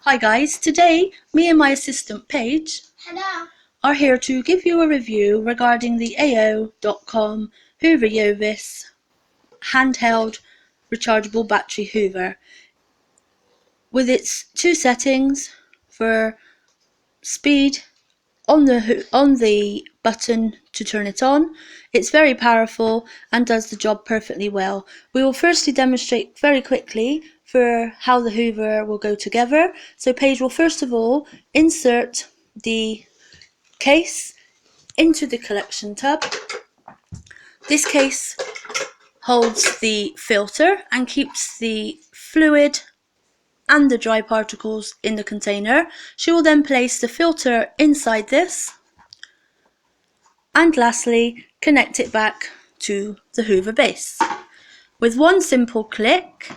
Hi guys, today me and my assistant Paige Hello. are here to give you a review regarding the AO.com Hoover Jovis handheld rechargeable battery hoover with its two settings for speed on the button to turn it on. It's very powerful and does the job perfectly well. We will firstly demonstrate very quickly for how the hoover will go together. So Paige will first of all insert the case into the collection tub. This case holds the filter and keeps the fluid and the dry particles in the container. She will then place the filter inside this and lastly connect it back to the hoover base. With one simple click,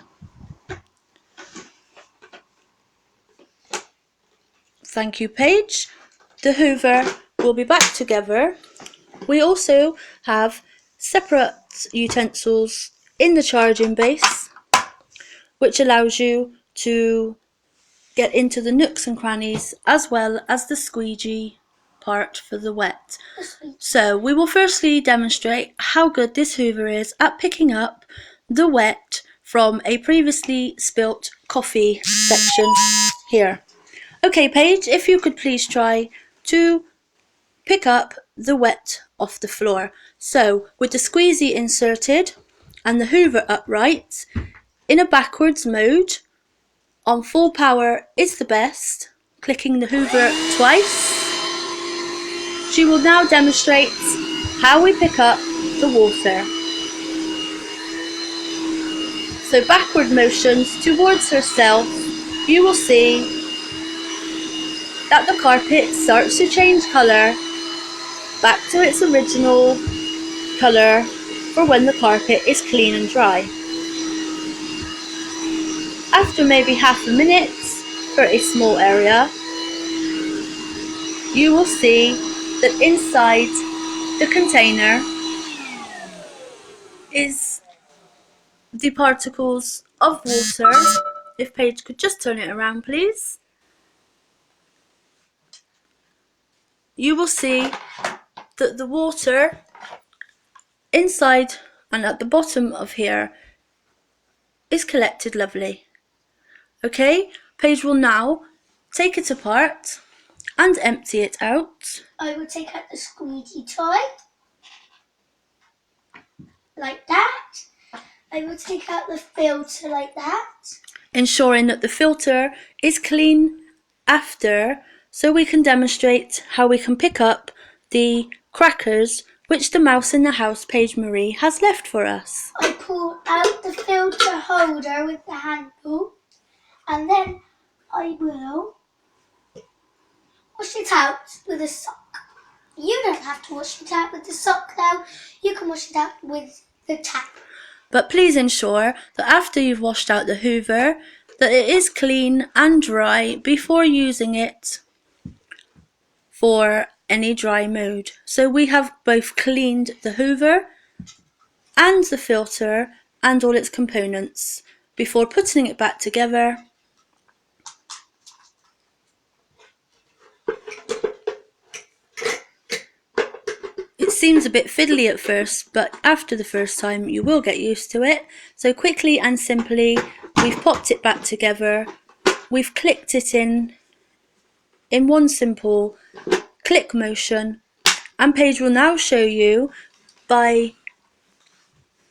thank you Paige, the hoover will be back together. We also have separate utensils in the charging base which allows you to get into the nooks and crannies as well as the squeegee part for the wet. So we will firstly demonstrate how good this hoover is at picking up the wet from a previously spilt coffee section here. Okay Paige, if you could please try to pick up the wet off the floor. So with the squeezy inserted and the hoover upright, in a backwards mode, on full power is the best, clicking the hoover twice. She will now demonstrate how we pick up the water. So backward motions towards herself, you will see that the carpet starts to change colour back to its original colour for when the carpet is clean and dry. After maybe half a minute for a small area, you will see that inside the container is the particles of water. If Paige could just turn it around please. You will see that the water inside and at the bottom of here is collected lovely. Okay, Paige will now take it apart and empty it out. I will take out the squeegee toy, like that. I will take out the filter like that. Ensuring that the filter is clean after, so we can demonstrate how we can pick up the crackers which the mouse in the house Paige Marie has left for us. I pull out the filter holder with the handle, and then I will wash it out with a sock. You don't have to wash it out with the sock though, you can wash it out with the tap. But please ensure that after you've washed out the hoover that it is clean and dry before using it for any dry mode. So we have both cleaned the hoover and the filter and all its components before putting it back together. It seems a bit fiddly at first, but after the first time you will get used to it. So quickly and simply we've popped it back together, we've clicked it in one simple click motion, and Paige will now show you by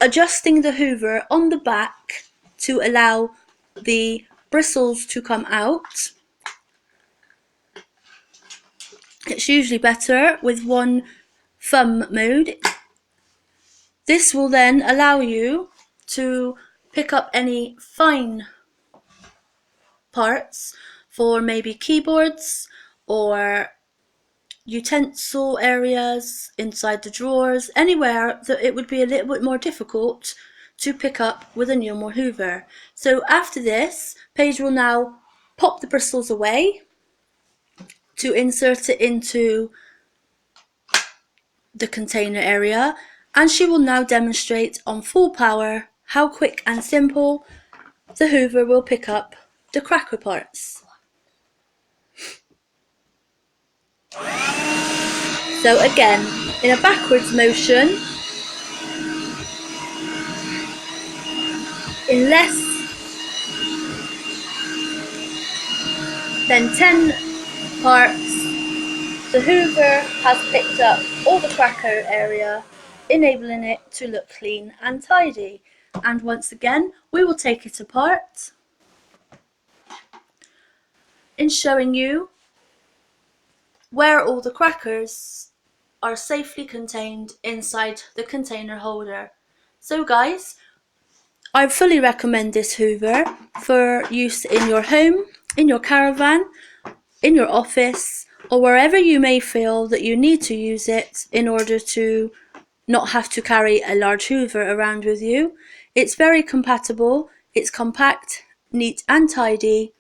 adjusting the hoover on the back to allow the bristles to come out. It's usually better with one thumb mode. This will then allow you to pick up any fine parts for maybe keyboards or utensil areas inside the drawers, anywhere that it would be a little bit more difficult to pick up with a normal hoover. So after this, Paige will now pop the bristles away to insert it into the container area, and she will now demonstrate on full power how quick and simple the hoover will pick up the cracker parts. So again, in a backwards motion, in less than 10 parts, the hoover has picked up all the cracker area, enabling it to look clean and tidy. And once again, we will take it apart in showing you where all the crackers are safely contained inside the container holder. So guys, I fully recommend this hoover for use in your home, in your caravan, in your office, or wherever you may feel that you need to use it in order to not have to carry a large hoover around with you. It's very compatible, it's compact, neat and tidy.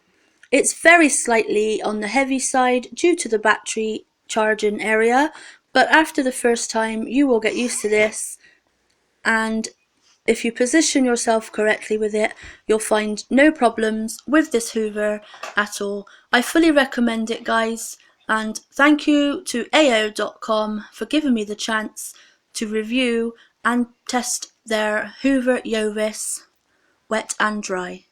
It's very slightly on the heavy side due to the battery charging area, but after the first time you will get used to this, and if you position yourself correctly with it, you'll find no problems with this hoover at all. I fully recommend it, guys, and thank you to AO.com for giving me the chance to review and test their Hoover Jovis wet and dry.